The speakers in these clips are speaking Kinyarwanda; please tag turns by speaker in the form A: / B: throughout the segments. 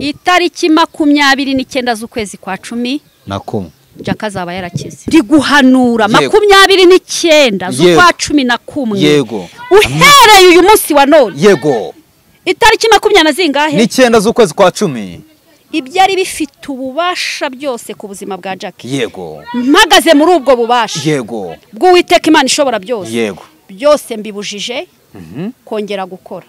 A: itariki 29 z'ukwezi kwa 10
B: na kumwe
A: Jack azaba yarakize. Ndi guhanura 29 z'ukwa 11.
B: Yego.
A: Uhereye uyu munsi wa none.
B: Yego.
A: Itariki 20 zingahe?
B: Ni 9 z'ukwezi kwa 10.
A: Ibyari bifite ububasha byose ku buzima bwa Jack.
B: Yego.
A: Mpagaze muri ubwo bubasha.
B: Yego.
A: Bw'Uwiteka Imana ishobora byose.
B: Yego.
A: Byose mbibujije kongera gukora.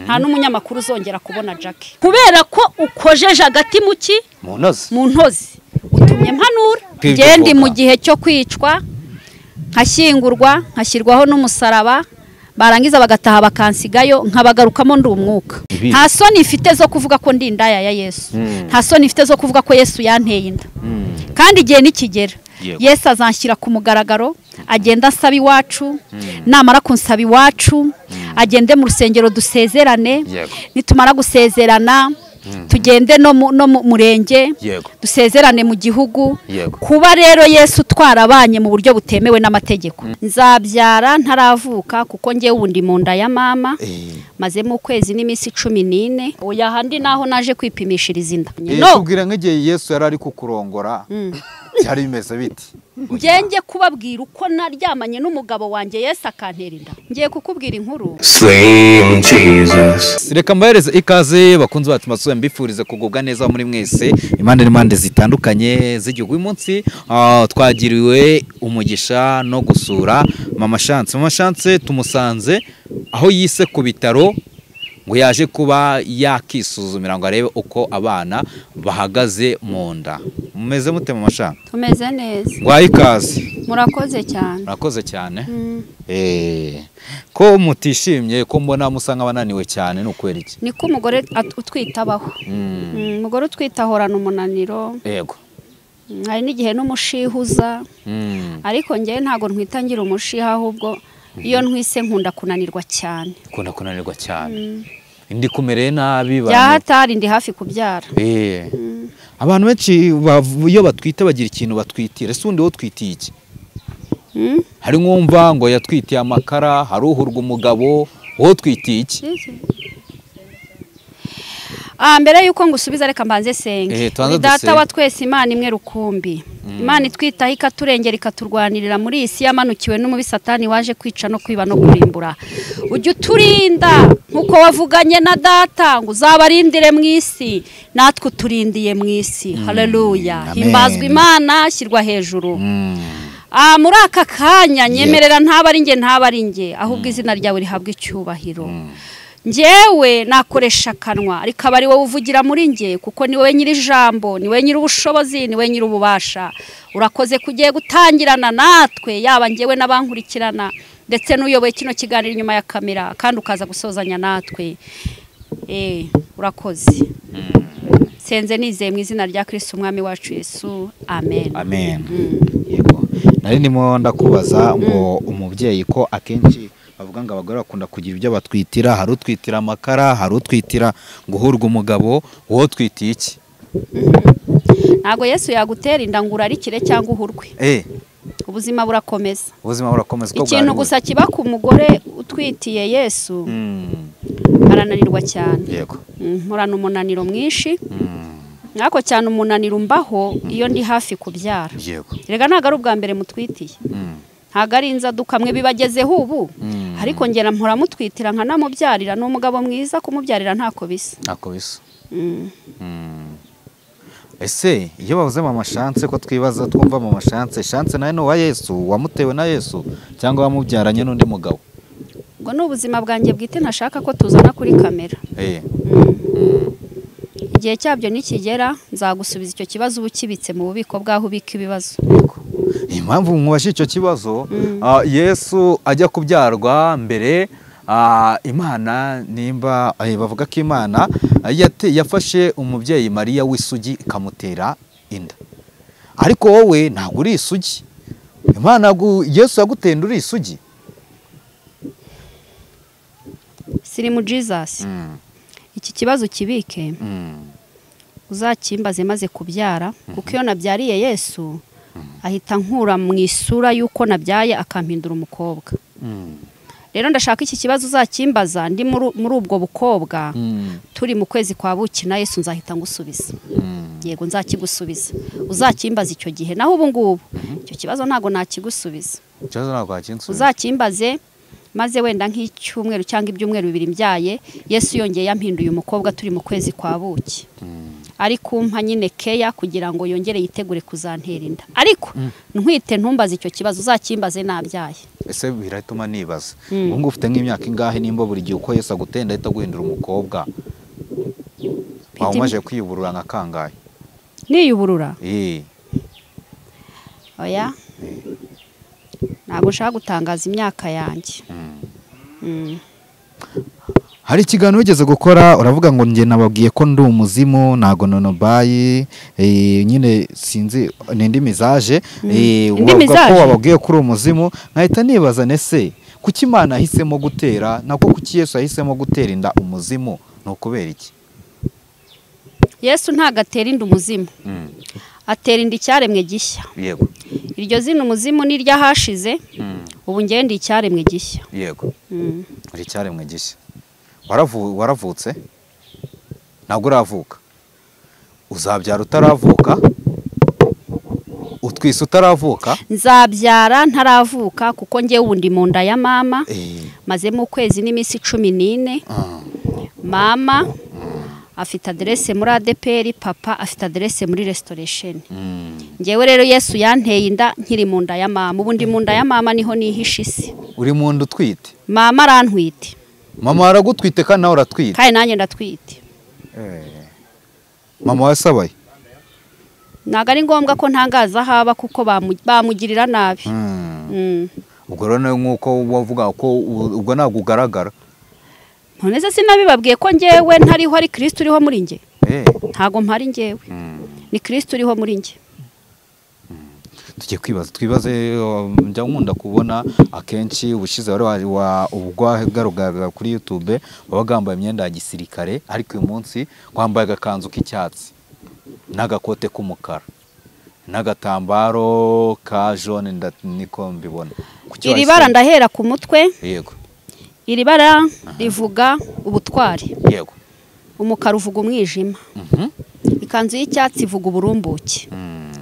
A: Nta n'umunyamakuru uzongera kubona Jack. Kubera ko ukojeje agati muki mu ntozi. Utumye mpanura. Gendi mu gihe cyo kwicwa nkashyingurwa nkashyirwaho n'umusaraba barangiza bagataha bakansigayo nkabagarukamo ndi umwuka. Nta soni ifite zo kuvuga ko ndi indaya ya Yesu. Nta soni ifite zo kuvuga ko Yesu yanteye inda. Kandi igihe nikigera Yesu azanshyira ku mugaragaro agenda asaba iwacu namara kunsaba iwacu agende mu rusengero dusezerane nitumara gusezerana tugende no murenge dusezerane mu gihugu kuba rero Yesu twarabanye mu buryo butemewe n'amategeko. Nzabyara ntaravuka kuko ngiye wundi mu nda ya mama maze mu kwezi n'iminsi 14 oya handi naho naje kwipimishiriza inda.
B: Kubwira nk'igihe Yesu yarari kukurongora cyari bimeze biti
A: ngenge kubabwira uko naryamanye n'umugabo wanjye Yesu akantera inda. Ngiye kukubwira inkuru.
B: Reka mbahereze ikaze bakunze bati masuye mbifurize kugubwa neza muri mwese impande n'imande zitandukanye z'igihugu. Uyu munsi twagiriwe umugisha no gusura Mama Chance. Mama Chance tumusanze aho yise ku bitaro ngo yaje kuba yakisuzumira ngo arebe uko abana bahagaze mu nda. Mumeze mute Mama Chance?
A: Tumeze neza.
B: Ngwaye ikaze.
A: Murakoze cyane.
B: Murakoze cyane. Ko mutishimye ko mbona musanga bananiwe cyane n'ukwera iki?
A: Niko umugore utwitabaho. Umugore utwitahorana umunaniro.
B: Yego.
A: Hari n'igihe n'umushihuza. Ariko ngiye ntago ntwitangira umushiha ahubwo iyo ntwise nkunda kunanirwa cyane.
B: Kunda kunanirwa cyane. Indi kumereye nabi bane.
A: Yahatari ndi hafi kubyara.
B: Abantu benshi iyo batwite bagira ikintu batwitira. Ese undi wo twitiye iki? Hari nkumva ngo yatwitiye amakara, hari uhurwa umugabo, wo twitiye iki?
A: Mbere yuko ngusubiza reka mbanze senge. Data wa twese Imana imwe rukumbi. Imana itwitaho ikaturengera ikaturwanirira muri isi yamanukiwe n'umubi Satani waje kwica no kwiba no kurimbura. Ujye uturinda nkuko wavuganye na data ngo uzabarindire mu isi natwe turindiye mu isi. Haleluya. Himbazwa Imana shyirwa hejuru. Muri aka kanya nyemerera ntaba ari nge ahubwo izina ryawe rihabwa icyubahiro. Njewe nakoresha kanwa ariko abari wowe uvugira muri nge kuko ni wowe nyiri jambo ni wowe nyiri ubushobozi ni wowe nyiri ububasha. Urakoze kugiye gutangirana natwe yaba ngewe n'abankurikirana ndetse n'uyoboye kino kiganiro inyuma ya kamera kandi ukaza gusozanya natwe. Urakoze. Senze nizeye mu izina rya Kristo umwami wacu Yesu. Amen.
B: Amen. Yego. Nari ndimo ndakubaza ngo umubyeyi ko akenshi bavuga ngo abagore bakunda kugira ibyo batwitira, hari utwitira amakara, hari utwitira ngo uhurwe umugabo, wo twitiye iki?
A: Ntago Yesu yagutera inda ngo urarikire cyangwa uhurwe. Ubuzima burakomeza.
B: Ubuzima burakomeza ko
A: ikintu gusa kiba ku mugore utwitiye Yesu arananirwa cyane.
B: Yego.
A: Murana umunaniro mwinshi. Nako cyane umunaniro mbaho iyo ndi hafi kubyara.
B: Yego.
A: Rega ntago ari ubwa mbere mutwitiye. Ntago ari inzadukamwe bibagezeho ubu. Ariko ngera mpora mutwitira nka namubyarira n'umugabo mwiza kumubyarira ntako bisa.
B: Ntako bisa. Ese iyo bavuze Mama Chance ko twibaza twumva Mama Chance naye no wa Yesu wamutewe na Yesu cyangwa wamubyaranye n'undi mugabo?
A: Ngo n'ubuzima bwanjye bwite nashaka ko tuzana kuri kamera. Igihe cyabyo nikigera nzagusubiza icyo kibazo ubukibitse mu bubiko bwaho ubika ibibazo.
B: Impamvu mwubashe icyo kibazo Yesu ajya kubyarwa mbere Imana nimba bavuga ko Imana yafashe umubyeyi Mariya w'isugi ikamutera inda. Ariko wowe ntabwo uri isugi. Imana Yesu yagutenda uri isugi.
A: Siri mu Jesus. Iki kibazo kibike. Uzakimbaze maze kubyara kuko iyo nabyariye Yesu ahita nkura mu isura yuko nabyaye akampindura umukobwa. rero ndashaka iki kibazo uzakimbaza ndi muri ubwo bukobwa turi mu kwezi kwa buki na Yesu nzahita ngusubiza. Yego nzakigusubiza uzakimbaza icyo gihe, naho ubu ngubu icyo kibazo ntago nakigusubiza.
B: Ikibazo ntago akinsubiza.
A: Uzakimbaze maze wenda nk'icyumweru cyangwa ibyumweru bibiri mbyaye Yesu yongeye yampinduye umukobwa turi mu kwezi kwa buki. Ariko mpa nyine keya kugira ngo yongere yitegure kuzantera inda, ariko ntwite ntumbaze icyo kibazo uzakimbaze nabyaye.
B: Ese biratuma nibaza ngo ngo ufite nk'imyaka ingahe nimba buri gihe uko Yesu agutenda ahita guhindura umukobwa wamaje kwiyuburura nka kangahe?
A: Niyuburura? Oya ntabwo nshaka gutangaza imyaka yanjye.
B: Hari ikiganiro wigeze gukora uravuga ngo njye nababwiye ko ndi umuzimu ntago nonobayi nyine sinzi n'indi mizaje uvuga ko wababwiye ko uri umuzimu, nkahita nibaza nese kuki Imana yahisemo gutera nako kuki Yesu yahisemo gutera inda umuzimu no kubera iki?
A: Yesu ntago atera inda umuzimu, atera inda icyaremwe gishya.
B: Yego.
A: Iryo zina umuzimu ni ryahashize, ubu ngiye ndi icyaremwe gishya.
B: Yego. Uri icyaremwe gishya. Waravutse? Ntabwo uravuka? Uzabyara utaravuka? Utwise utaravuka?
A: Nzabyara ntaravuka kuko ngiye wundi mu nda ya mama, mazemo ukwezi n'iminsi 14. Mama afite adresse muri ADPR, papa afite adresse muri Restoration. Ngewe rero Yesu yanteye inda nkiri mu nda ya mama, ubundi mu nda ya mama niho nihishe isi.
B: Uri mu nda utwite?
A: Mama arantwite.
B: Mama aragutwite kandi nawe uratwite?
A: Kandi nanjye ndatwite.
B: Mama wasabaye?
A: Ntago ari ngombwa ko ntangaza haba kuko bamugirira nabi.
B: Ubwo rero nk'uko wavuga ko ubwo ntabwo ugaragara.
A: Nonese sinabibabwiye ko ngewe ntariho ari Kristo uriho muri nge? Ntago mpari ngewe. Ni Kristo uriho muri nge.
B: Tugiye twibaze njya nkunda kubona akenshi ubushize wari ubwagarugaraga kuri YouTube wabagambaye imyenda ya gisirikare, ariko uyu munsi wambaye agakanzu k'icyatsi n'agakote k'umukara n'agatambaro ka jaune niko mbibona.
A: Iri bara ndahera ku mutwe.
B: Yego.
A: Iri bara rivuga ubutwari.
B: Yego.
A: Umukara uvuga umwijima. Ikanzu y'icyatsi ivuga uburumbuke.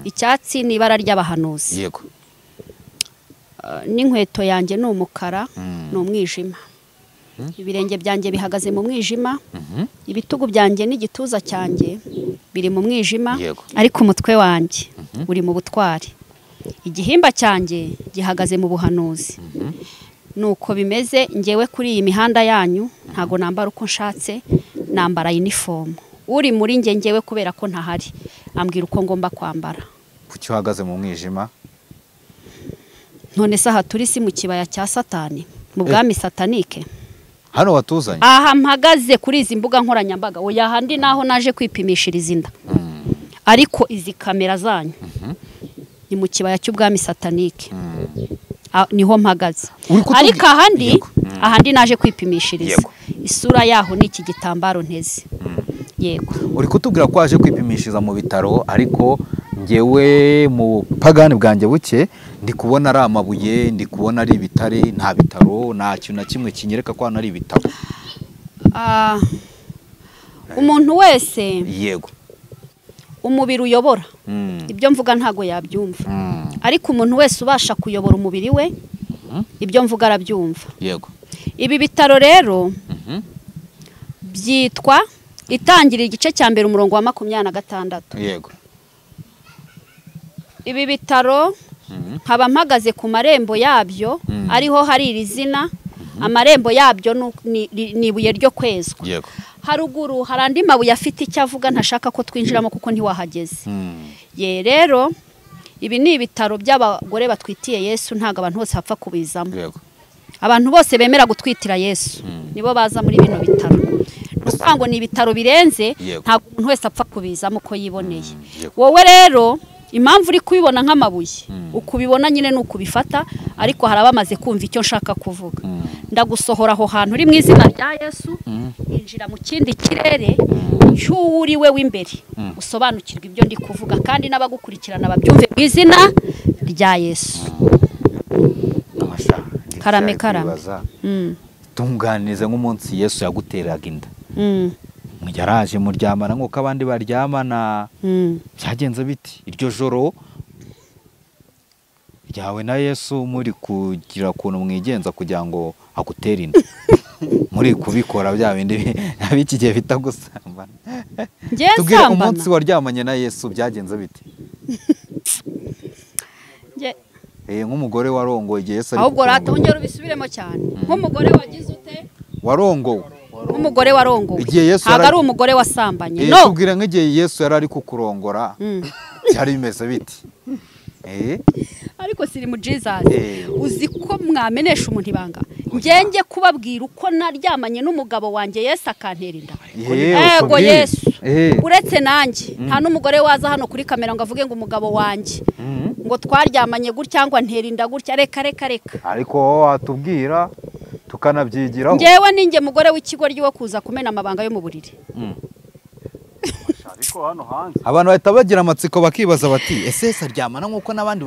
A: Icyatsi ni ibara ry'abahanuzi.
B: Yego.
A: N'inkweto yanjye ni umukara ni umwijima. Ibirenge byanjye bihagaze mu mwijima. Ibitugu byanjye n'igituza cyanjye biri mu mwijima. Ariko umutwe wanjye uri mu butwari. Igihimba cyanjye gihagaze mu buhanuzi. Nuko bimeze ngewe kuri iyi mihanda yanyu ntago nambara uko nshatse, nambara uniform. Uri muri ngewe kubera ko ntahari ambwira uko ngomba kwambara.
B: Kuki uhagaze mu mwijima?
A: None saha turi si mu kibaya cya Satani, mu bwami satanike.
B: Hano watuzanye?
A: Aha mpagaze kuri izi mbuga nkoranyambaga, oya handi naho naje kwipimishiriza inda. Ariko izi kamera zanyu ni mu kibaya cy'ubwami satanike. Niho mpagaze. Ariko ahandi naje kwipimishiriza. Isura yaho ni iki gitambaro nteze. Yego.
B: Uri kutubwira ko waje kwipimishiriza mu bitaro, ariko ngewe mu pagani bwanjye buke ndi kubona ari amabuye, ndi kubona ari ibitare, nta bitaro, nta kintu na kimwe kinyereka ko hano ari ibitaro.
A: Umuntu wese
B: yego
A: umubiri uyobora. Ibyo mvuga ntago yabyumva. Ariko umuntu wese ubasha kuyobora umubiri we ibyo mvuga arabyumva.
B: Yego.
A: Ibi bitaro rero byitwa itangira igice cya mbere umurongo wa 26.
B: Yego.
A: Ibi bitaro nkaba mpagaze ku marembo yabyo, ariho hari iri zina. Amarembo yabyo ni ibuye ryo kwezwa.
B: Yego.
A: Haruguru hari andi mabuye afite icyo avuga ntashaka ko twinjiramo kuko ntiwahageze. Ye rero ibi ni ibitaro by'abagore batwitiye Yesu, ntago abantu bose hapfa kubizamo.
B: Yego.
A: Abantu bose bemera gutwitira Yesu nibo baza muri bino bitaro. Nusango ni ibitaro birenze, ntago umuntu wese apfa kubizamo uko yiboneye. Wowe rero impamvu uri kubibona nk'amabuye, ukubibona nyine n'ukubifata, ariko harabamaze kumva icyo nshaka kuvuga. Ndagusohora aho hantu uri mu izina rya Yesu, injira mu kindi kirere cy'uwuriwe w'imbere, usobanukirwa ibyo ndi kuvuga, kandi n'abagukurikirana babyumve mu izina rya Yesu. karame
B: tunganize nk'umunsi Yesu yaguteraga inda yaraje muryamana nk'uko abandi baryamana byagenze biti iryo joro ryawe na Yesu muri kugira kuntu mwigenza kugira ngo agutere inda muri kubikora bya bindi abiki gihe bita gusambana tubwire umunsi waryamanye na Yesu byagenze biti nk'umugore warongoye igihe Yesu
A: ahubwo ratongera ubisubiremo cyane nk'umugore wagize ute
B: warongowe
A: umugore warongowe ntabwo ari umugore wasambanye
B: no tubwire nk'igihe Yesu yari ari kukurongora byari bimeze biti
A: ariko siri mu Jesus uzi ko mwamenesha umuntu ibanga ngenge kubabwira uko naryamanye n'umugabo wanjye Yesu akantera inda yego Yesu uretse nanjye nta n'umugore waza hano kuri kamera ngo avuge ngo umugabo wanjye ngo twaryamanye gutya cyangwa ntera inda gutya reka
B: ariko watubwira tukanabyigiraho
A: ngewe ninjye mugore w'ikigo ryo kuza kumena amabanga yo mu buriri
C: ariko hano hanze
B: abantu bahita bagira amatsiko bakibaza bati ese aryamana nk'uko n'abandi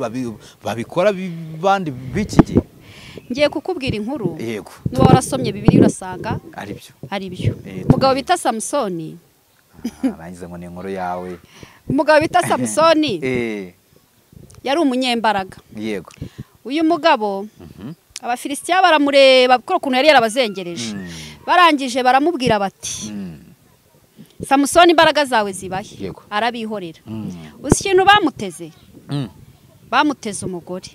B: babikora bandi b'iki gihe
A: ngiye kukubwira inkuru
B: yego
A: niba warasomye Bibiliya urasanga ari byo umugabo bita Samusoni
B: arangize ngo ni inkuru yawe
A: umugabo bita Samusoni yari umunyembaraga
B: yego
A: uyu mugabo abafilisitiya baramureba kuko ukuntu yari yarabazengereje barangije baramubwira bati Samusoni imbaraga zawe zibahe arabihorera uzi ikintu bamuteze bamuteze umugore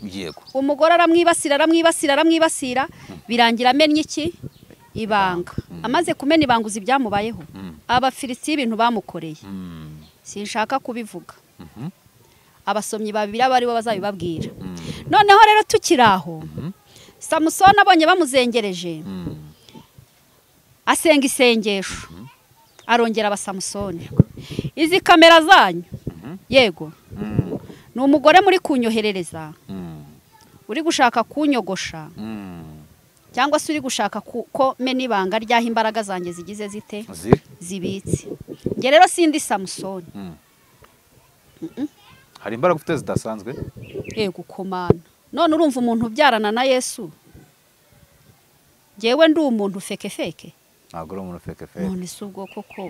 A: umugore aramwibasira birangira amennye iki ibanga amaze kumena ibanga uzi ibyamubayeho abafilisitiya ibintu bamukoreye sinshaka kubivuga abasomyi babiri abari bo bazabibabwira noneho rero tukiraho Samusoni abonye bamuzengereje asenga isengesho arongera abasamusoni izi kamera zanyu yego ni umugore muri kunyoherereza uri gushaka kunyogosha cyangwa se uri gushaka ko mena ibanga ryaho imbaraga zanjye zigize zite zibitse nge rero sindi Samusoni
B: hari imbaraga ufite zidasanzwe
A: yego komana none urumva umuntu ubyarana na Yesu ngewe ndi umuntu feke
B: ntabwo uri umuntu feke
A: none si ubwo koko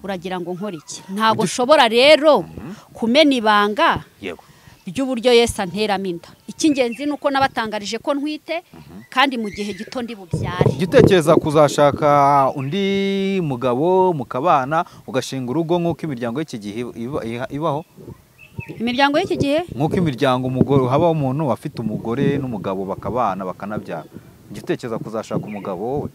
A: uragira ngo nkore iki ntabwo ushobora rero kumena ibanga ry'uburyo Yesu anteramo inda icy'ingenzi ni uko nabatangarije ko ntwite kandi mu gihe gito ndi bubyare
B: igitekereza kuzashaka undi mugabo mukabana ugashinga urugo nk'uko imiryango y'iki gihe ibaho
A: imiryango y'iki gihe
B: nk'uko imiryango umugore habaho umuntu afite umugore n'umugabo bakabana bakanabyara igitekereza kuzashaka umugabo wowe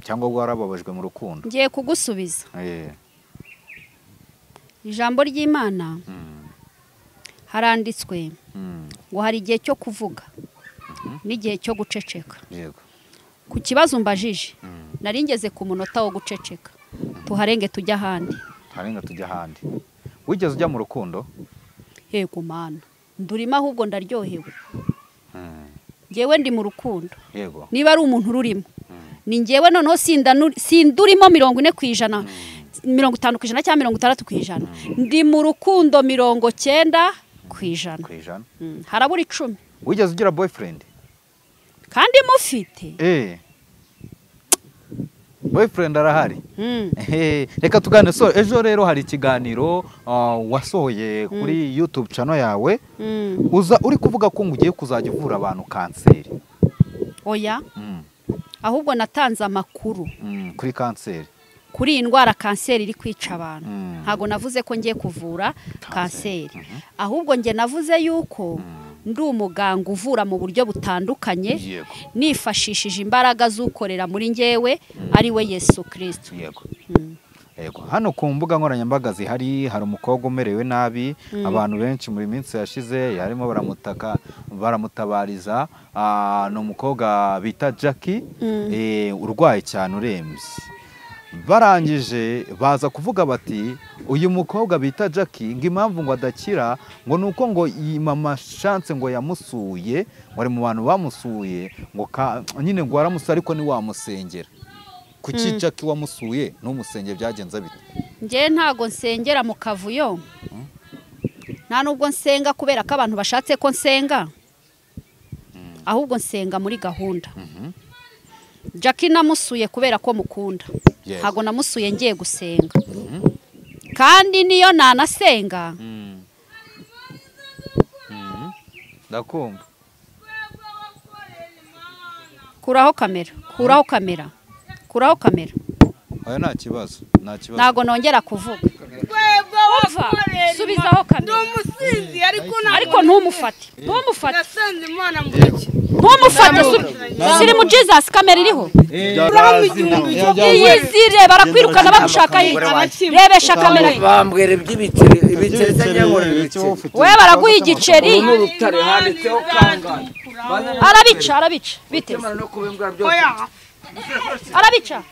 B: cyangwa warababajwe mu rukundo
A: ngiye kugusubiza ijambo ry'Imana haranditswe ngo hari igihe cyo kuvuga n'igihe cyo guceceka ku kibazo mbajije nari ngeze ku munota wo guceceka tuharenge tujya ahandi wigeze ujya mu rukundo yego mana ndurimo ahubwo ndaryohewe ngewe ndi mu rukundo niba ari umuntu ururimo ni ngewe noneho sindurimo 40%, 50% cyangwa 60%, ndi mu rukundo 90%. Harabura 10.
B: Wigeze ugira boyfriend?
A: Kandi mufite?
B: Boyfriend arahari. Reka tugane so ejo rero hari ikiganiro wasohoye kuri YouTube channel yawe. Uza uri kuvuga ko ngugiye kuzajya uvura abantu kanseri.
A: Oya. Ahubwo natanze amakuru
B: kuri kanseri.
A: Kuri indwara kanseri iri kwica abantu. Ntago navuze ko ngiye kuvura kanseri. Ahubwo nge navuze yuko ndi umuganga uvura mu buryo butandukanye nifashishije imbaraga z'ukorera muri ngewe ari we Yesu Kristo.
B: Yego hano ku mbuga nkoranyambaga zihari hari umukobwa umerewe nabi abantu benshi muri minsi yashize yarimo baramutabariza no umukobwa bita Jackie urwaye cyane urembye barangije baza kuvuga bati uyu mukobwa bita Jackie ngo impamvu ngo adakira ngo nuko ngo mama chance ngo yamusuye wari mu bantu bamusuye ngo nyine ngo aramusa ariko ni wamusengera kuki Jackie wamusuye n'umusenge byagenze bite?
A: Nje ntago nsengera mu kavuyo nta nubwo nsenga kubera ko abantu bashatse ko nsenga ahubwo nsenga muri gahunda. Jackie namusuye kubera ko mukunda ntago namusuye ngiye gusenga kandi niyo nanasenga
B: ndakumva.
A: kuraho kamera
B: Oya nta kibazo.
A: Ntago nongera kuvuga. Subizaho kamera. Ariko ntumufate. Siri mu Jesus kamera iriho. Yizire barakwirukana bagushaka rebesha kamera.
C: Bambwere ibiceri cyangwa
A: we baraguha igiceri. Arabica bite? Arabica.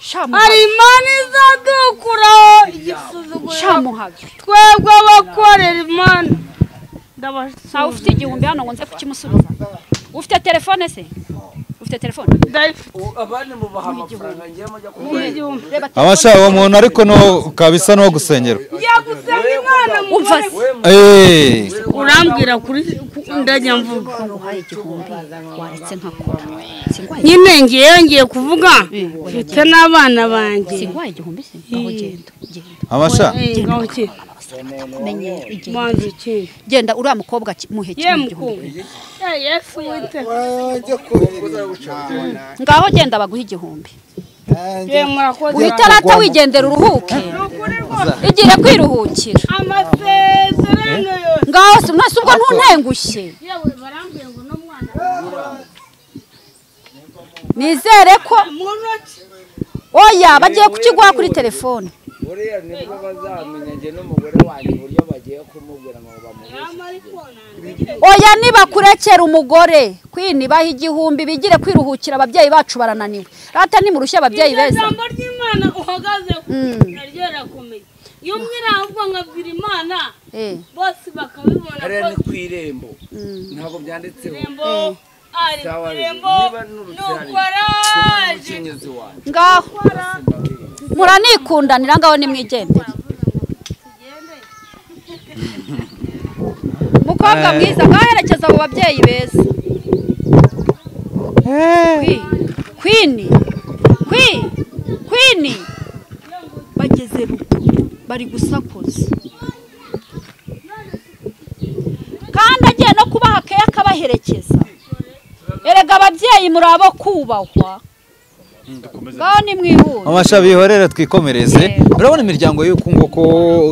D: Imana izadukura
A: shamuhaga
D: twebwe abakorera Imana
A: ndabasha. Ufite igihumbi hano ngo nze kukimusubiza. Ufite telefone se? Ufite telefone?
C: Abandi mu bahamafaranga ngiye mujya kumenya.
B: Abasha uwo muntu ariko no kabisa no gusengera.
D: Yagusenga Imana
A: umva.
D: Urambwira kuri ndajya mvuga.
A: Uhaye igihumbi waretse nkakora.
D: Nyine ngiye kuvuga mfite n'abana banjye.
A: Singwaye igihumbi se? Aho genda.
B: Abasha
A: genda uriya mukobwa muhe igihumbi.
D: Yesu wite.
A: Ngaho genda baguha igihumbi.
D: Murakoze.
A: Witarata wigendera uruhuke. Igire kwiruhukira.
D: Amasezerano yose.
A: Ngaho se mwese ubwo ntuntengushye.
D: Yewe barambwiye ngo no mwana.
A: Nizere ko oya bagiye kukiguha kuri telefone.
C: Buriya nibwo bazamenya nge n'umugore wanjye uburyo bagiye kumubwira ngo bamuhe.
A: Oya niba kurekera umugore kwinibaha igihumbi bigire kwiruhukira ababyeyi bacu barananiwe. Rata ni murushya ababyeyi beza.
D: Ijambo ry'Imana uhagaze naryo rakomeye. Iyo mwiravuga nkabwira Imana bose bakabibona ko
C: ari kwirembo. Ntabwo byanditseho.
A: Ngaho muranikundanira ngaho nimwigendere. Mukobwa mwiza ngaherekeza abo babyeyi beza. Queen bageze bari gusakuza kandi agiye no kubaha keya akabaherekeza. Erega ababyeyi muri abo kubahwa. Ngaho ni mwihura.
B: Amasha bihorera twikomereze. Urabona imiryango y'uko ngoko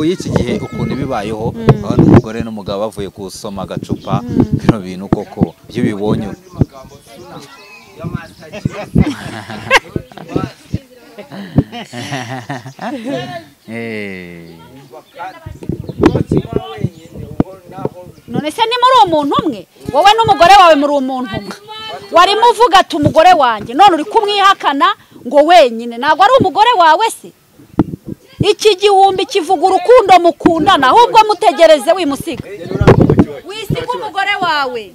B: y'iki gihe ukuntu bibayeho abana umugore n'umugabo bavuye kusoma agacupa bino bintu koko byo bibonye.
A: None se ni muri umuntu umwe wowe n'umugore wawe muri umuntu umwe wari muvuga ati umugore wanjye none uri kumwihakana ngo wenyine ntabwo ari umugore wawe se? Iki gihumbi kivuga urukundo mukundana ahubwo mutegereze wimusiga wisiga umugore wawe.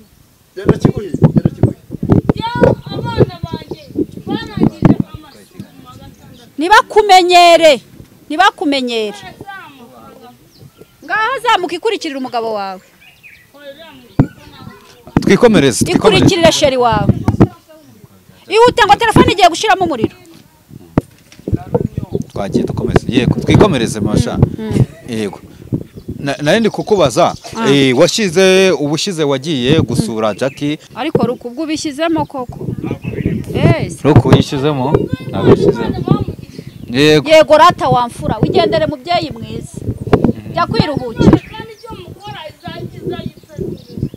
A: Nibakumenyere ngaho zamuka ikurikirira umugabo wawe.
B: Twikomereze
A: ikurikirire sheri wawe. Ihute ngo telefone igiye gushiramo umuriro.
B: Twagiye dukomeze. Yego twikomereze masha. Yego. Narindi kukubaza washize ubushize wagiye gusura Jackie
A: ariko rukubwo ubishyizemo koko.
B: Ruko yishizemo nabishizemo.
A: Yego rata wamfura wigendere mubyeyi mwiza. Jya kwiruhukira.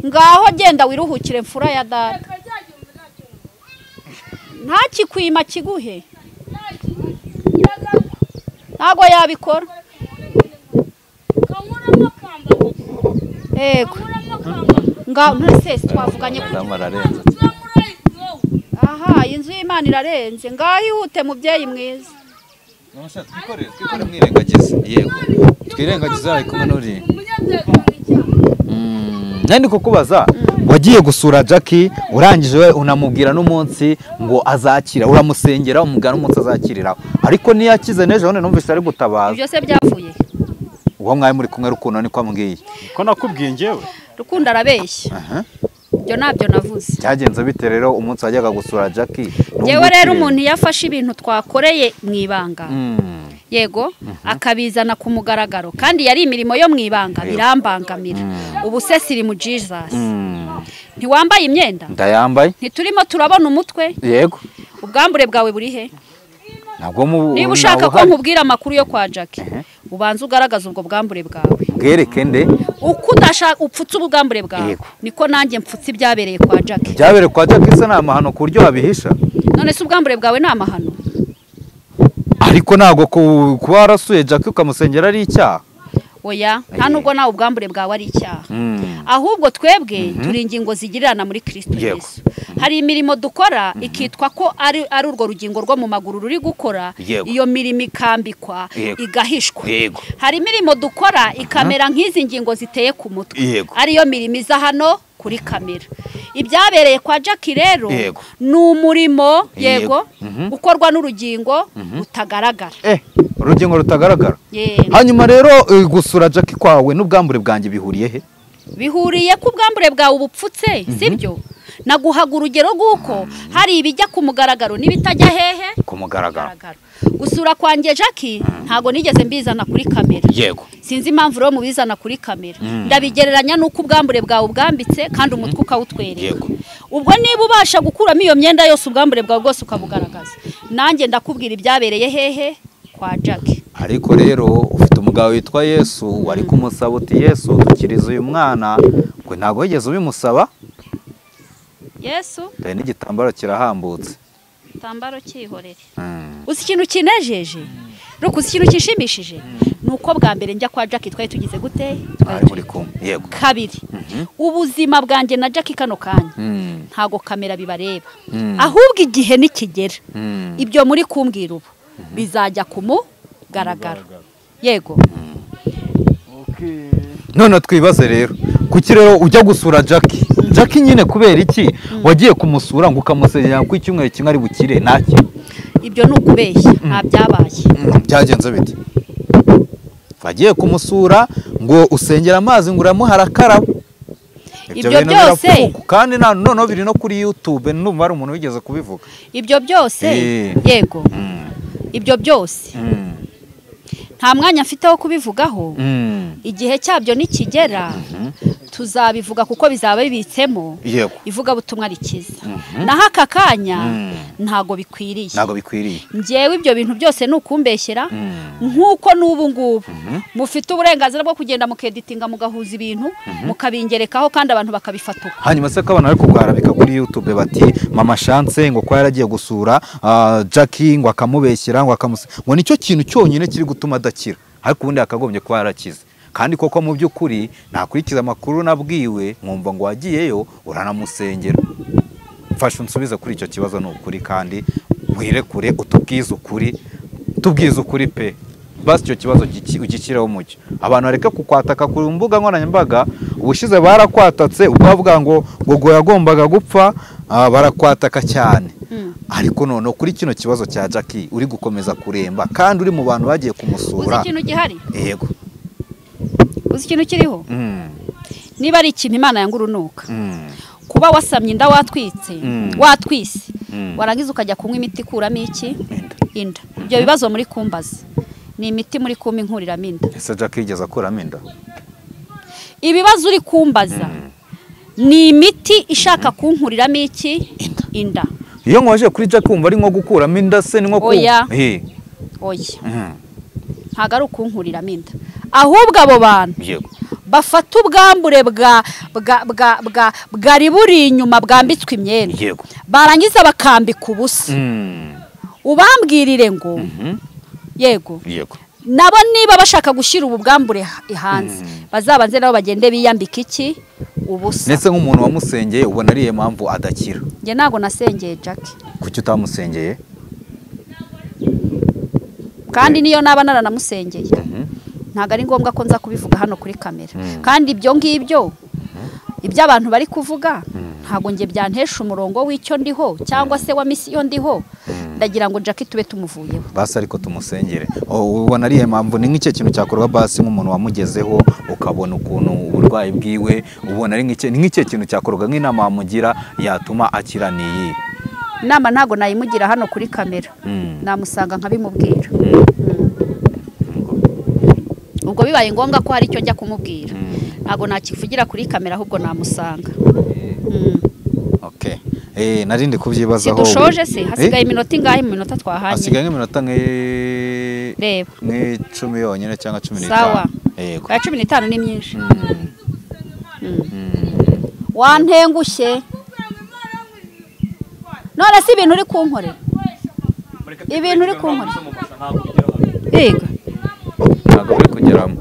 A: Ngaho genda wiruhukire mfura ya data. Nta kikwima kiguhe. Ntago yabikora. Ego. Ngaho ntese twavuganye
B: Amararenze.
A: Aha inzu y'Imana irarenze. Ngaho ihute mubyeyi mwiza.
B: Namusha twikore mwirengagize. Yego. Twirengagiza ariko nuri. Nandi kukubaza wagiye gusura Jackie urangije we unamubwira n'umunsi ngo azakira, uramusengera umugana umunsi azakiriraho, ariko niyo akize nejo none numvise ari gutabaza.
A: Ibyo se byavuye
B: uwo mwari muri kumwe Rukundo niko ambwiye
E: ko nakubwiye njyewe
A: Rukundo arabeshya. Ibyo nabyo navuze.
B: Cyagenze bite rero umunsi wajyaga gusura Jackie?
A: Yewe rero umuntu yafashe ibintu twakoreye mu ibanga, yego akabizana ku mugaragaro, kandi yari imirimo yo mu ibanga birambangamira. Ubu se siri mu Jesus. Ntiwambaye imyenda?
B: Ndayambaye.
A: Ntiturimo turabona umutwe?
B: Yego.
A: Ubwambure bwawe buri he?
B: Ntabwo
A: niba ushaka ko nkubwira amakuru yo kwa Jackie, ubanza ugaragaza ubwo bwambure bwawe.
B: Bwereke nde?
A: Uko udashaka upfutse ubwambure bwawe, niko nanjye mpfutse ibyabereye kwa Jackie.
B: Byabereye kwa Jackie se na mahano ku buryo wabihisha?
A: None se ubwambure bwawe ni amahano?
B: Ariko ntago kuba warasuye Jackie ukamusengera ari icyaha.
A: Oya, nta nubwo nawe ubwambure bwawe ari icyaha. Ahubwo twebwe turi ingingo zigirirana muri Kristo Yesu. Hari imirimo dukora ikitwa ko ari urwo rugingo rwo mu maguru ruri gukora, iyo mirimo ikambikwa igahishwa. Hari imirimo dukora ikamera nk'izi ngingo ziteye ku mutwe, ariyo mirimo iza hano kuri kamera. Ibyabereye kwa Jackie rero ni umurimo yego ukorwa n'urugingo rutagaragara.
B: Urugingo rutagaragara. Hanyuma rero gusura Jackie kwawe n'ubwambure bwanjye bihuriye he?
A: Bihuriye ku bwambure bwawe ubupfutse, sibyo? Naguhaga urugero guko hari ibijya ku mugaragaro nibitajya hehe?
B: Ku mugaragaro.
A: Gusura kwanjye Jackie ntago nigeze mbizana kuri kamera.
B: Yego.
A: Sinzi impamvu rero mubizana kuri kamera. Ndabigereranya nuko ubwambure bwawe ubwambitse kandi umutwe ukawutwerera.
B: Yego.
A: Ubwo niba ubasha gukuramo iyo myenda yose ubwambure bwawe bwose ukabugaragaza, nanjye ndakubwira ibyabereye hehe kwa Jackie.
B: Ariko rero ufite umugabo witwa Yesu wari kumusaba uti Yesu dukiriza uyu mwana, ngo ntago yigeze ubimusaba?
A: Yesu
B: dore n'igitambaro kirahambutse.
A: Igitambaro cyihorere. Uzi ikintu kinejeje? Rukuzi ikintu kishimishije? Nuko bwa mbere njya kwa Jackie twari tugize gute?
B: Twari muri kumwe. Yego.
A: Kabiri. Ubuzima bwanjye na Jackie kano kanya ntago kamera bibareba. Ahubwo igihe nikigera ibyo muri kumbwira ubu bizajya kumugaragara. Yego.
B: None twibaze rero kuki rero ujya gusura Jackie? Jackie nyine kubera iki wagiye kumusura ngo ukamusengera ku icyumweru kimwe ari bukire naki?
A: Ibyo nukubeshya nta byabaye.
B: Byagenze bite? Wagiye kumusura ngo usengera amazi ngo uramuharakaraba.
A: Ibyo byose
B: kandi none biri no kuri YouTube numva ari umuntu wigeze kubivuga.
A: Ibyo byose yego. Ibyo byose nta mwanya mfite wo kubivugaho. Igihe cyabyo nikigera tuzabivuga kuko bizaba bibitsemo ivuga butumwa rikiza. Naho aka kanya ntago bikwiriye.
B: Ntago bikwiriye.
A: Ngewe ibyo bintu byose nukumbeshyera nkuko n'ubu ngubu mufite uburenganzira bwo kugenda mukeditinga mugahuza ibintu mukabingerekaho kandi abantu bakabifatuka.
B: Hanyuma se kabana ari kugarabika kuri YouTube bati Mama Chance ngo ko yaragiye gusura Jackie ngo akamubeshyera ngo ngo nicyo kintu cyonyine kiri gutuma adakira, ariko ubundi akagombye kuba yarakize. Kandi koko mu by'ukuri nakurikiza amakuru nabwiwe mwumva ngo wagiyeyo uranamusengera. Mfasha unsubize kuri icyo kibazo n'ukuri kandi wirekure utubwize ukuri pe. Basi icyo kibazo ugikiraho umucyo. Abantu bareka kukwataka ku mbuga nkoranyambaga, ubushize barakwatatse ukavuga ngo yagombaga gupfa, barakwataka cyane. Ariko none kuri kino kibazo cya Jackie uri gukomeza kuremba kandi uri mu bantu bagiye kumusura.
A: Uzi ikintu gihari?
B: Yego.
A: Uzi ikintu kiriho? Niba ari ikintu Imana yangurunuka. Kuba wasamye inda watwise warangiza ukajya kunywa imiti kuramo iki? Inda. Ibyo bibazo muri kumbaza ni imiti muri kuma inkuriramo inda.
B: Ese Jackie yigeze akuramo inda?
A: Ibibazo uri kumbaza ni imiti ishaka kunkuriramo iki? Inda.
B: Iyo nkoje kuri Jackie umva ari nko gukuramo inda se ni nko
A: oya. Ntago ari ukunkuriramo inda. Ahubwo abo bantu bafata ubwambure bwari buri inyuma bwambitswe imyenda, barangiza bakambika ubusa. Ubambwirire ngo yego nabo niba bashaka gushyira ubu bwambure hanze bazabanze nabo bagende biyambika iki? Ubusa.
B: Nese nk'umuntu wamusengeye ubona ariye mpamvu adakira?
A: Nge nago nasengeye Jackie.
B: Kuki utamusengeye?
A: Kandi niyo naba naranamusengeye ntago ari ngombwa ko nza kubivuga hano kuri kamera. Kandi ibyo ngibyo ibyo abantu bari kuvuga ntabwo nge byantesha umurongo w'icyo ndiho cyangwa se wa misiyo ndiho ndagira ngo Jackie tube tumuvuyeho
B: basi ariko tumusengere ubona ari impamvu ni nk'icyo kintu cyakorwa basi nk'umuntu wamugezeho ukabona ukuntu uburwayi bwiwe ubona ari nk'icyo kintu cyakorwa nk'inama wamugira yatuma akira niyi
A: inama ntago nayimugira hano kuri kamera namusanga nkabimubwira ubwo bibaye ngombwa ko hari icyo njya kumubwira ntago nakivugira kuri kamera ahubwo namusanga
B: okay narindi kubyibazaho
A: dushoje se hasigaye iminota ingahe mu minota twahanye
B: hasigaye nk'iminota
A: reba
B: nk'icumi yonyine cyangwa 15
A: sawa yego ya 15 ni myinshi wantengushye none si ibintu uri kunkorera ibintu uri kunkorera yego
B: ntabwo uri kugeramo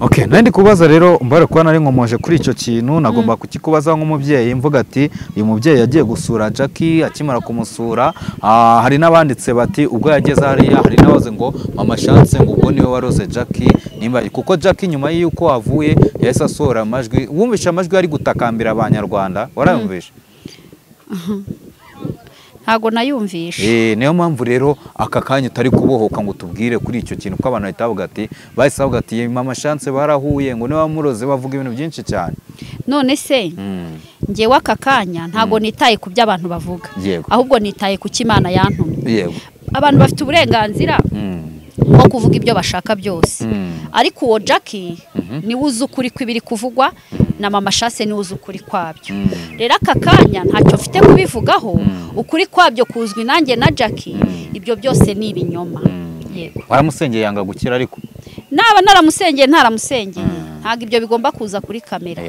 B: okay nandi kubaza rero mbara kwa nari nkomoje kuri icyo kintu nagomba kukikubaza nk'umubyeyi mvuga ati uyu mubyeyi yagiye gusura Jackie akimara kumusura hari nabanditse bati ubwo yageze hariya hari nabaze ngo mama Chance ngo ubwo niwe waroze Jackie nimba kuko Jackie nyuma y'uko avuye yahise asohora amajwi wumvisha amajwi ari gutakambira abanyarwanda warayumvisha
A: ntago nayumvisha
B: niyo mpamvu rero aka kanya utari kubohoka ngo tubwire kuri icyo kintu ko abantu bahita bavuga ati bahise bavuga ati mama Chance barahuye ngo niba muroze bavuga ibintu byinshi cyane
A: none se ngewe aka kanya ntago nitaye ku byo abantu bavuga ahubwo nitaye ku cy'Imana yantumye abantu bafite uburenganzira bwo kuvuga ibyo bashaka byose ariko uwo Jackie niwe uzi ukuri kw'ibiri kuvugwa na mama Chance niwe uzi ukuri kwabyo rero aka kanya ntacyo mfite kubivugaho ukuri kwabyo kuzwi nanjye na Jackie ibyo byose ni ibinyoma yego
B: waramusengeye yanga gukira ariko
A: naba naramusengeye ntaramusengeye ntabwo ibyo bigomba kuza kuri kamera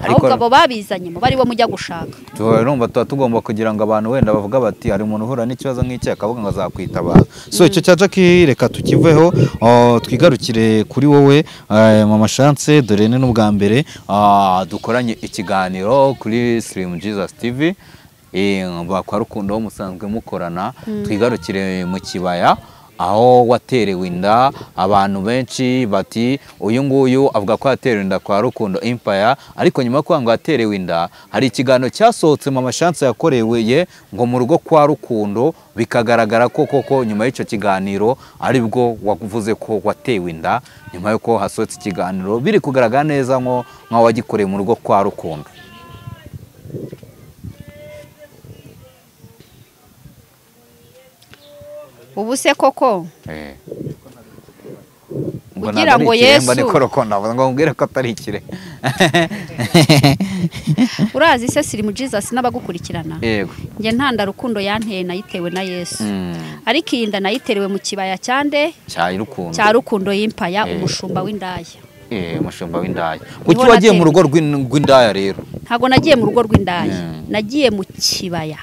A: ahubwo abo babizanye mu bari bo mujya gushaka
B: urumva tuba tugomba kugira ngo abantu wenda bavuga bati hari umuntu uhura n'ikibazo nk'iki akavuga ngo azakwitabaza so icyo cya Jackie reka tukiveho twigarukire kuri wowe mama Chance dore ni n'ubwa mbere dukoranye ikiganiro kuri Slim Jesus TV kwa Rukundo musanzwe mukorana twigarukire mu kibaya aho waterewe inda abantu benshi bati uyu nguyu avuga ko yaterewe inda kwa Rukundo Empire ariko nyuma ko ngo yaterewe inda hari ikiganiro cyasohotse mama Chance yakorewe ngo mu rugo kwa Rukundo bikagaragara ko koko nyuma y'icyo kiganiro aribwo wavuze ko watewe inda nyuma yuko hasohotse ikiganiro biri kugaragara neza nko wagikoreye mu rugo kwa Rukundo
A: ubu se koko kugira ngo Yesu
B: ngo mbwire ko atari ikire
A: urazi se Slim Jesus n'abagukurikirana
B: yego
A: nge ntanda Rukundo yanteye nayitewe na Yesu ariko iyi nda nayiterewe mu kibaya cyande cya Rukundo Empire umushumba w'indaya
B: umushumba w'indaya kuki wagiye mu rugo rw'indaya rero
A: ntago nagiye mu rugo rw'indaya nagiye mu kibaya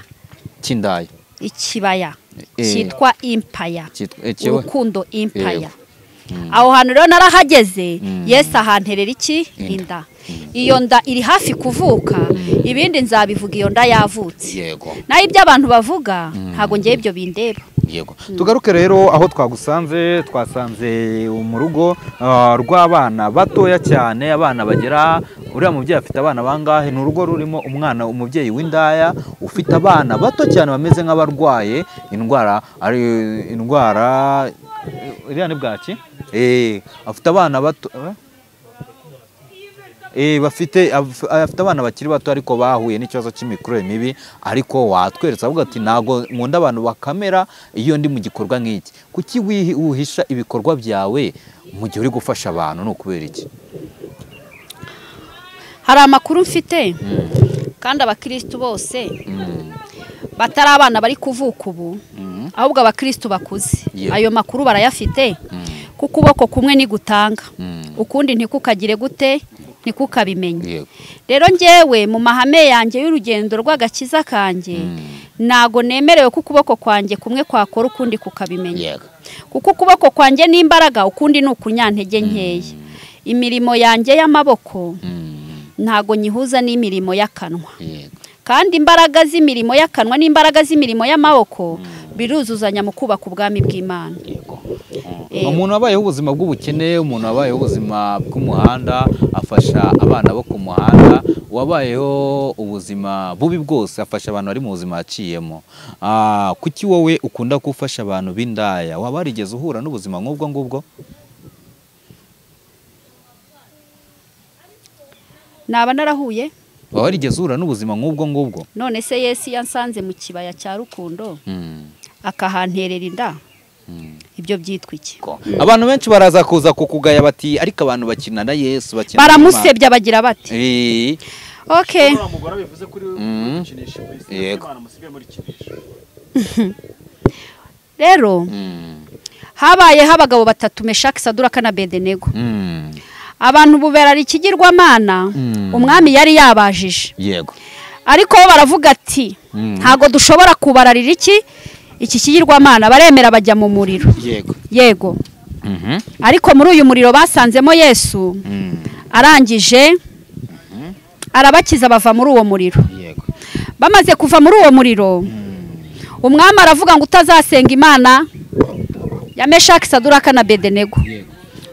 B: cy'indaya
A: ikibaya cyitwa Empire Rukundo Empire aho hantu rero narahageze Yesu ahanterera iki inda iyo nda iri hafi kuvuka ibindi nzabivuga iyo nda yavutse naho ibyo abantu bavuga ntago ngiye ibyo bindeba
B: yego tugaruke rero aho twagusanze twasanze mu rugo rw'abana batoya cyane abana bagera uriya mubyeyi afite abana bangahe ni urugo rurimo umubyeyi w'indaya ufite abana bato cyane bameze nk'abarwaye indwara iriya ni bwaki afite abana bato afite abana bakiri bato ariko bahuye n'ikibazo cy'imikurire mibi ariko watweretse avuga ati ntago nkunda abantu bakamera iyo ndi mu gikorwa nk'iki kuki wuhisha ibikorwa byawe mu gihe uri gufasha abantu ni ukubera iki
A: hari amakuru mfite kandi abakristo bose batari abana bari kuvuka ubu ahubwo abakristo bakuze ayo makuru barayafite kuko ukuboko kumwe ni gutanga ukundi ntikukagire gute ntikukabimenye rero njyewe mu mahame yanjye y'urugendo rw'agakiza kanjye nago nemerewe ko ukuboko kwanjye kumwe kwakora ukundi kukabimenya kuko ukuboko kwanjye n'imbaraga ukundi ni ukunyantege nkeya imirimo yanjye y'amaboko ntago nyihuza n'imirimo y'akanwa kandi imbaraga z'imirimo y'akanwa n'imbaraga z'imirimo y'amaboko biruzuzanya mu kubaka ubwami bw'Imana
B: umuntu wabayeho ubuzima bw'ubukene, umuntu wabayeho ubuzima bw'umuhanda afasha abana bo ku muhanda, wabayeho ubuzima bubi bwose afasha abantu bari mu buzima yaciyemo. Kuki wowe ukunda gufasha abantu b'indaya? Waba warigeze uhura n'ubuzima nk'ubwo ngubwo?
A: Naba narahuye.
B: Waba warigeze uhura n'ubuzima nk'ubwo ngubwo?
A: None se Yesu yansanze mu kibaya cya Rukundo akahanterera inda, ibyo byitwa iki?
B: Abantu benshi baraza kuza kukugaya bati ariko abantu bakina na Yesu, bakina
A: baramusebya bagira bati okay. Rero habayeho abagabo batatu, Meshaki, Saduraka na Abedenego. Abantu buberara ikigirwamana umwami yari yabajije.
B: Yego.
A: Ariko bo baravuga ati ntago dushobora kubararira iki kigirwamana, baremera bajya mu muriro. Yego. Ariko muri uyu muriro basanzemo Yesu, arangije arabakiza bava muri uwo muriro. Bamaze kuva muri uwo muriro, umwami aravuga ngo utazasenga Imana ya Meshaki, Saduraka na Abedenego,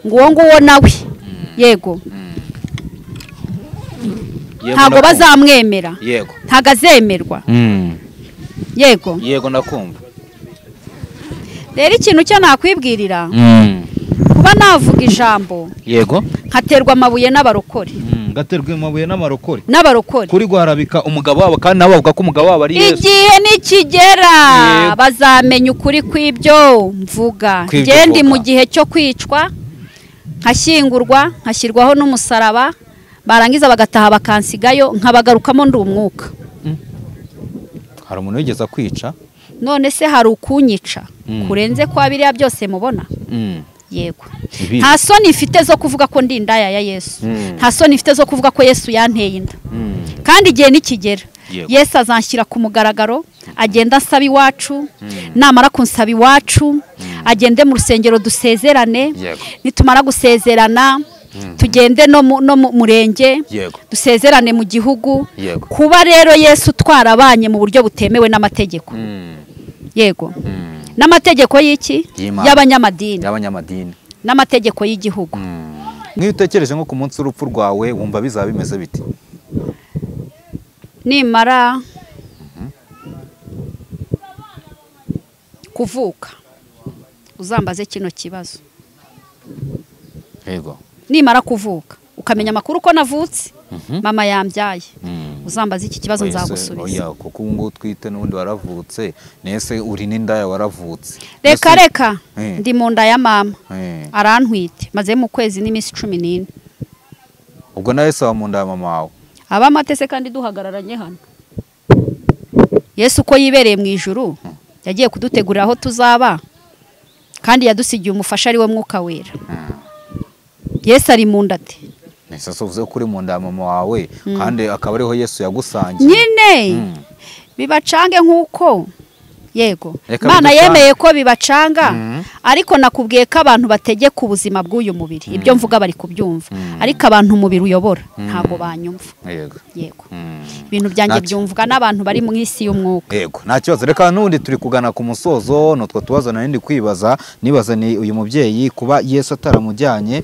A: ngo uwo nguwo nawe yego ntago bazamwemera.
B: Yego.
A: Ntago azemerwa. Yego.
B: Yego nakumva.
A: Rero ikintu cyo nakwibwirira, kuba navuga ijambo,
B: yego,
A: nkaterwa amabuye n'abarokore.
B: Gaterwa amabuye n'amarokore.
A: Kuri
B: guharabika umugabo wabo, kandi nabo bavuga ko umugabo wabo ari Yesu.
A: Igihe nikigera bazamenya ukuri kw'ibyo mvuga. Gendi mu gihe cyo kwicwa, nkashyingurwa, nkashyirwaho n'umusaraba, barangiza bagataha bakansigayo, nkabagarukamo ndi umwuka.
B: Hari umuntu wigeze kwica?
A: None se hari ukunyica kurenze kwa biriya byose mubona? Yego. Nta soni ifite zo kuvuga ko ndi indaya ya Yesu. Nta soni ifite zo kuvuga ko Yesu yanteye inda. Kandi igihe nikigera Yesu azanshyira ku mugaragaro, agenda asaba iwacu, namara kunsaba iwacu, agende mu rusengero dusezerane, nitumara gusezerana tugende no mu murenge, dusezerane mu gihugu. Kuba rero Yesu twarabanye mu buryo butemewe n'amategeko. Yego. N'amategeko y'iki? Y'abanyamadini. N'amategeko y'igihugu.
B: Nk'iyo utekereje nko ku munsi w'urupfu rwawe, wumva bizaba bimeze bite?
A: Nimara kuvuka uzambaze kino kibazo.
B: Yego.
A: Nimara kuvuka ukamenya amakuru ko navutse, mama yambyaye, uzambaza iki kibazo nzagusubiza.
B: Oya, kuko ngo twite n'undi waravutse, nese uri n'indaya waravutse.
A: Reka ndi mu nda ya mama, arantwite maze mu kwezi n'iminsi 14.
B: Ubwo nawe Yesu wa mu nda ya mama wawe?
A: Abamatese kandi duhagararanye hano. Yesu ko yibereye mu ijuru, yagiye kudutegurira aho tuzaba, kandi yadusigiye umufasha ari we Mwuka Wera. Yesu ari mu nda ate?
B: Nese uvuze kuri mu nda ya mama wawe, kandi akaba ariho Yesu yagusangiye.
A: Nyine bibacange nk'uko yego Mana yemeye ko bibacanga, ariko nakubwiye ko abantu bategeka ubuzima bw'uyu mubiri. Ibyo mvuga bari kubyumva, ariko abantu umubiri uyobora ntago banyumva. Yego. Ibintu byanjye byumvwa n'abantu bari mu isi y'umwuka.
B: Yego, nta kibazo. Reka nundi turi kugana ku musozo, nutwo tubazo nandi kwibaza, nibaza ni uyu mubyeyi kuba Yesu ataramujyanye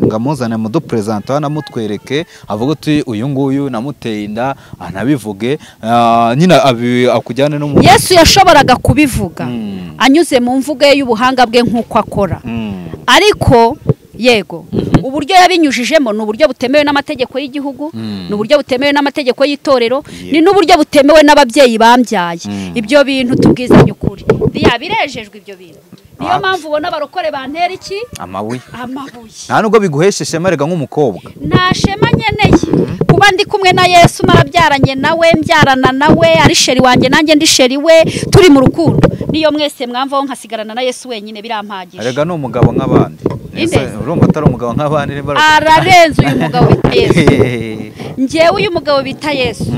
B: ngamuzane mu dupresenta namutwereke, avuga uti uyu nguyu namuteye inda, anabivuge nyina kujyana no
A: Yesu yashoboraga kubivuga anyuze mu mvugo ye y'ubuhanga bwe nk'uko akora. Ariko yego uburyo yabinyujijemo n'uburyo butemewe n'amategeko y'igihugu, n'uburyo butemewe n'amategeko y'itorero, ni n'uburyo butemewe n'ababyeyi bambyaye. Ibyo bintu tubwizanye ukuri, birejejwe ibyo bintu. Niyo mpamvu ubona abarokore bantera iki?
B: Amabuye. Nta nubwo biguheshe shema rega nk'umukobwa.
A: Nta shema nyeneye kuba ndi kumwe na Yesu, narabyaranye nawe, mbyarana nawe, ari sheri wanjye nanjye ndi sheri we, turi mu rukundo. Niyo mwese mwamvaho nkasigarana na Yesu wenyine birampagije.
B: Rega no umugabo nk'abandi. Urumva atari umugabo nk'abandi.
A: Ararenze uyu mugabo bita Yesu. Njyewe uyu mugabo bita Yesu,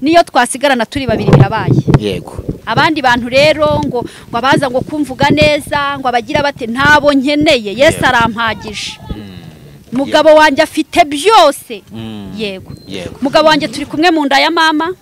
A: niyo twasigarana turi babiri birabaye.
B: Yego.
A: Abandi bantu rero ngo abaza ngo kumvuga neza, ngo abagira bate, ntabo nkeneye. Yesu arampagije. umugabo wanjye afite byose yego umugabo wanjye turi kumwe mu nda ya mama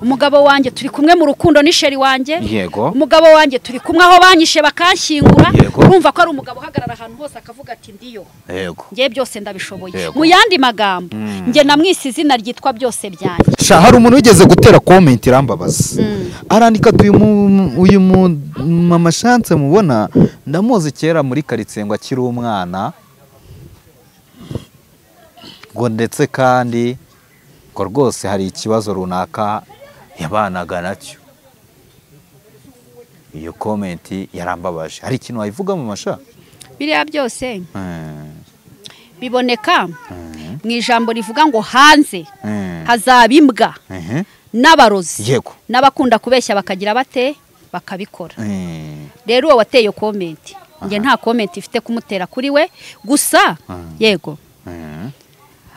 A: umugabo wanjye turi kumwe mu rukundo n'isheri wanjye
B: yego
A: umugabo wanjye turi kumwe aho banyishe bakanshyingura urumva ko ari umugabo uhagarara ahantu hose akavuga ati ndiyo
B: yego
A: ngiye byose ndabishoboye mu yandi magambo nge namwise izina ryitwa byose byanjye
B: sha hari umuntu wigeze gutera comment irambabaza arandika uyu mama Chance mubona ndamuzi kera muri karitsiye ngo akiri umwana ngo ndetse kandi ko rwose hari ikibazo runaka yabanaga nacyo. Iyo comment yarambabaje. Hari ikintu wayivuga mu masha?
A: Biriya byose biboneka mu ijambo rivuga ngo hanze hazaba imbwa n'abarozi
B: yego
A: n'abakunda kubeshya bakagira bate bakabikora. Rero uwo wateye comment nge nta comment ifite kumutera kuri we gusa yego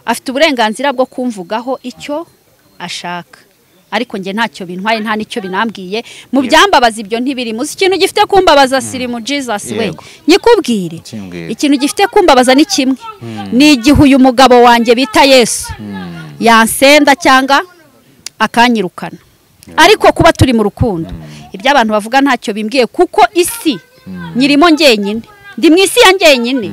A: afite uburenganzira bwo kumvugaho icyo ashaka, ariko nge ntacyo bintwaye nta nicyo binambwiye mu byambabaza ibyo ntibiri muzi ikintu gifite kumbabaza siri mu Jesus we nyikubwire ikintu gifite kumbabaza ni kimwe ni igihe uyu mugabo wanjye bita Yesu yansenda cyangwa akanyirukana, ariko kuba turi mu rukundo ibyo abantu bavuga ntacyo bimbwiye kuko isi nyirimo ngenyine ndi mu isi ya ngenyine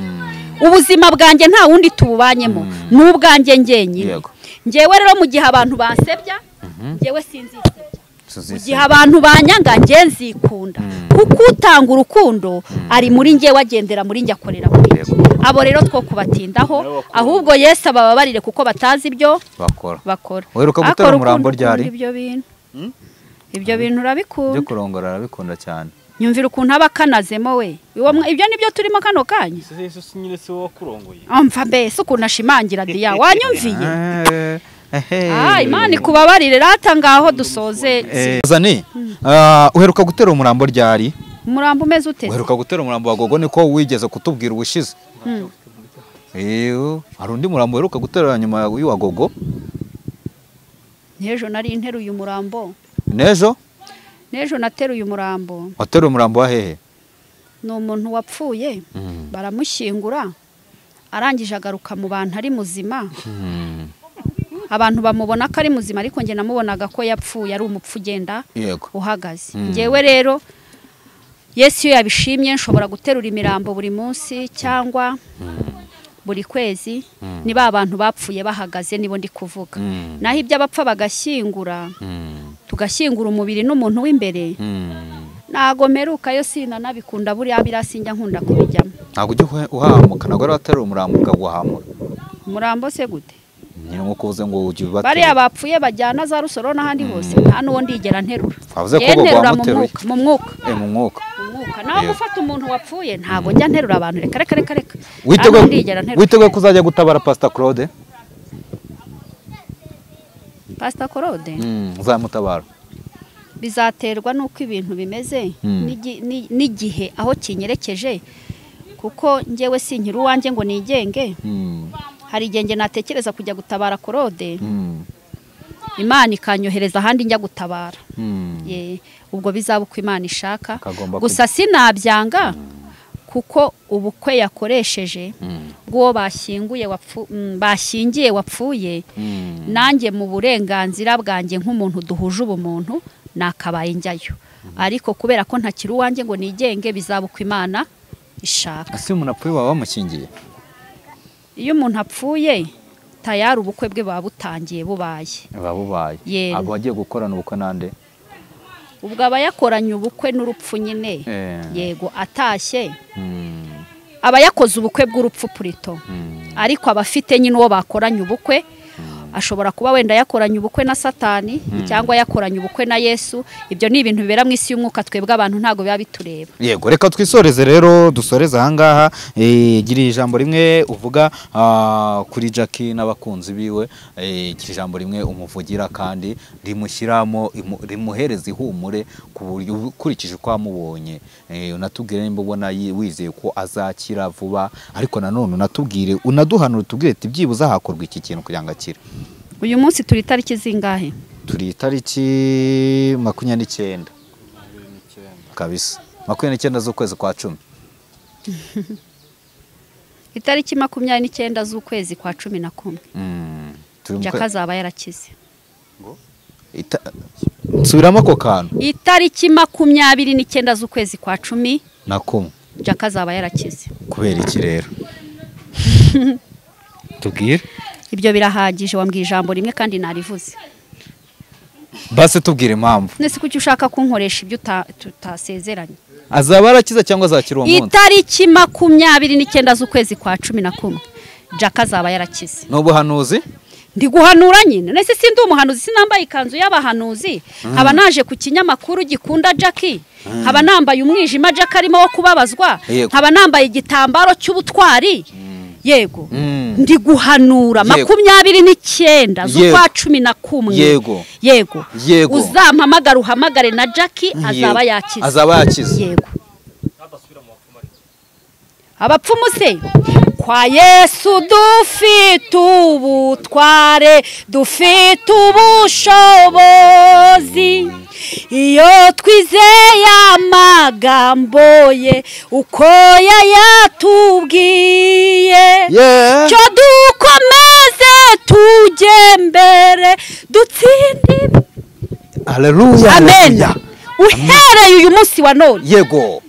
A: ubuzima bwanjye nta wundi tububanyemo n'ubwanjye ngenyine. Ngewe rero mu gihe abantu basebya ngewe sinzisebya, mu gihe abantu banyanga nge nzikunda kuko utanga urukundo ari muri ngewe agendera muri njye akorera muri abo rero two kubatindaho ahubwo Yesu abababarire kuko batazi ibyo bakora.
B: Weruka gutera umurambo ryari?
A: Ibyo bintu urabikunda,
B: byo kurongora arabikunda cyane.
A: Nyumvira ukuntu aba kanazemo we ibyo nibyo turimo kano kanya.
E: Yesu nyine se wakurongoye
A: amva mbese ukuntu ashimangira diya wanyumviye. Imana ikubabarire rata ngaho dusoze.
B: Zani uheruka gutera umurambo ryari?
A: Umurambo umeze ute?
B: Uheruka gutera umurambo wa Gogo niko wigeze kutubwira ubushize. Hari undi murambo uheruka gutera nyuma y'uwa Gogo?
A: Nejo nari nteruye umurambo. Nejo nateruye umurambo.
B: Wateruye umurambo wa hehe?
A: Ni umuntu wapfuye baramushyingura arangije agaruka mu bantu ari muzima. Abantu bamubona ko ari muzima ariko nge namubonaga ko yapfuye ari umupfu ugenda uhagaze. Ngewe rero Yesu iyo yabishimye nshobora guterura imirambo buri munsi cyangwa buri kwezi niba abantu bapfuye bahagaze nibo ndi kuvuga. Naho ibyo abapfa bagashyingura tugashyingura umubiri n'umuntu w'imbere ntago meruka yo sina nabikunda buriya birasinjya nkunda kubijyamo.
B: Ntago ujye uhamuka ntago waterura umurambo ukaguhamura.
A: Umurambo se gute?
B: Nyine nko uze ngo ujye batera.
A: Bariya bapfuye bajyana za Rusoro n'ahandi hose nta n'uwo ndigera nterura.
B: Avuze ko Gogo wamuteruye
A: mu mwuka.
B: Mu mwuka.
A: Naho gufata umuntu wapfuye ntago njya nterura abantu reka.
B: Witeguye kuzajya gutabara Pastor Claude?
A: Pastor Claude?
B: Uzamutabara.
A: Bizaterwa nuko ibintu bimeze n'igihe aho kinyerekeje kuko ngewe sinkira uwanjye ngo nigenge. Hari igenge natekereza kujya gutabara Claude. Imana ikanyohereza ahandi njya gutabara. Ubwo bizaba uko Imana ishaka. Gusa sinabyanga kuko ubukwe yakoresheje bwo bashyingiye wapfuye nanjye mu burenganzira bwanjye nk'umuntu duhuje ubumuntu nakabaye njyayo, ariko kubera ko ntakiri uwanjye ngo nigenge bizaba uko Imana ishaka.
B: Ase umuntu apfuye baba bamushyingiye?
A: Iyo umuntu apfuye tayari ubukwe bwe baba butangiye bubaye. Abo wagiye gukorana ubukwe nande? Ubwo aba yakoranye ubukwe n'urupfu nyine. Yego atashye aba yakoze ubukwe bw'urupfu purito, ariko abafite nyine uwo bakoranye ubukwe ashobora kuba wenda yakoranye ubukwe na Satani cyangwa yakoranye ubukwe na Yesu. Ibyo ni ibintu bibera mu isi y'umwuka twebwe abantu ntago biba bitureba.
B: Yego reka twisoreze rero dusoreze ahangaha. Gira ijambo rimwe uvuga kuri Jackie n'abakunzi biwe, gira ijambo rimwe umuvugira kandi rimushyiramo rimuhereza ihumure ku buryo ukurikije ko amubonye. Unatubwire nimba ubona wizeye ko azakira vuba, ariko nanone unatubwire unaduhanura tubwire ati byibuza hakorwa iki kintu kugira ngo akire.
A: Uyu munsi turi tariki zingahe?
B: Turi tariki 29 kabisa 29 z'ukwezi kwa 10.
A: itariki 29 z'ukwezi kwa 11 Jack azaba yarakize.
B: Nsubiramo ako kantu.
A: Itariki 29 z'ukwezi kwa 11 Jack azaba yarakize.
B: Kubera iki rero? Tubwire.
A: Ibyo birahagije, wambwiye ijambo rimwe kandi narivuze.
B: Base tubwire impamvu.
A: Nese kuki ushaka kunkoresha ibyo tutasezeranye?
B: Azaba arakiza cyangwa azakira uwo munsi?
A: Itariki 29 z'ukwezi kwa 11 Jack azaba yarakize.
B: N'ubuhanuzi?
A: Ndi guhanura nyine. Nese sindi umuhanuzi, sinambaye ikanzu y'abahanuzi. Haba naje ku kinyamakuru gikunda Jackie. Haba nambaye umwijima Jack arimo wo kubabazwa. Haba nambaye igitambaro cy'ubutwari. Yego. Ndi guhanura 29 z'ukwa 11. Yego. Uzampamagara uhamagare na Jackie azaba yakize.
B: Azaba yakize.
A: Yego. Abapfumu se kwa Yesu dufite ubutware, dufite ubushobozi. Iyo twizeye amagambo ye uko yayatubwiye, cyo dukomeze tujye mbere dutsinde.
B: Haleluya.
A: Amen. Uhereye uyu munsi wa none.
B: Yego.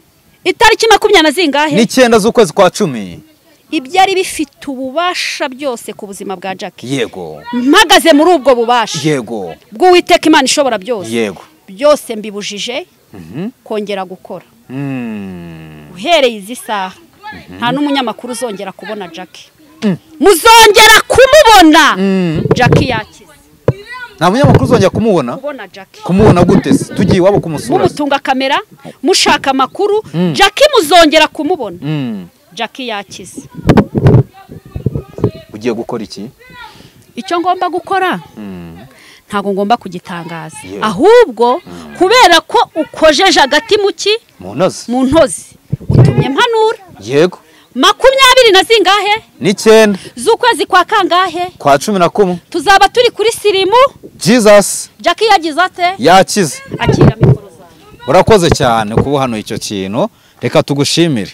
A: Itariki 20 zingahe?
B: 9 z'ukwezi kwa 10.
A: Ibyari bifite ububasha byose ku buzima bwa Jack.
B: Yego.
A: Mpagaze muri ubwo bubasha.
B: Yego.
A: Bw'Uwiteka Imana ishobora byose.
B: Yego.
A: Byose mbibujije kongera gukora. Uhereye izi saha nta n'umunyamakuru uzongera kubona Jack. Muzongera kumubona. Jack yakize.
B: Nta munyamakuru uzongera kumubona?
A: Kubona Jack.
B: Kumubona gute se? Tugiye wabo kumusura.
A: Mutunga kamera, mushaka makuru, Jack muzongera kumubona. Jack yakize.
B: Ugiye gukora iki?
A: Icyo ngomba gukora ntago ngomba kugitangaza. Ahubwo kubera ko ukojeje agati mu ntozi utumye mpanura.
B: Yego.
A: 20 na zingahe?
B: 9
A: z'ukwezi kwa kangahe?
B: Kwa 11.
A: Tuzaba turi kuri sirimu.
B: Jesus.
A: Jack yagize ate?
B: Yakize.
A: Akira mikoro zawe.
B: Urakoze cyane kuba hano icyo kintu. Reka tugushimire.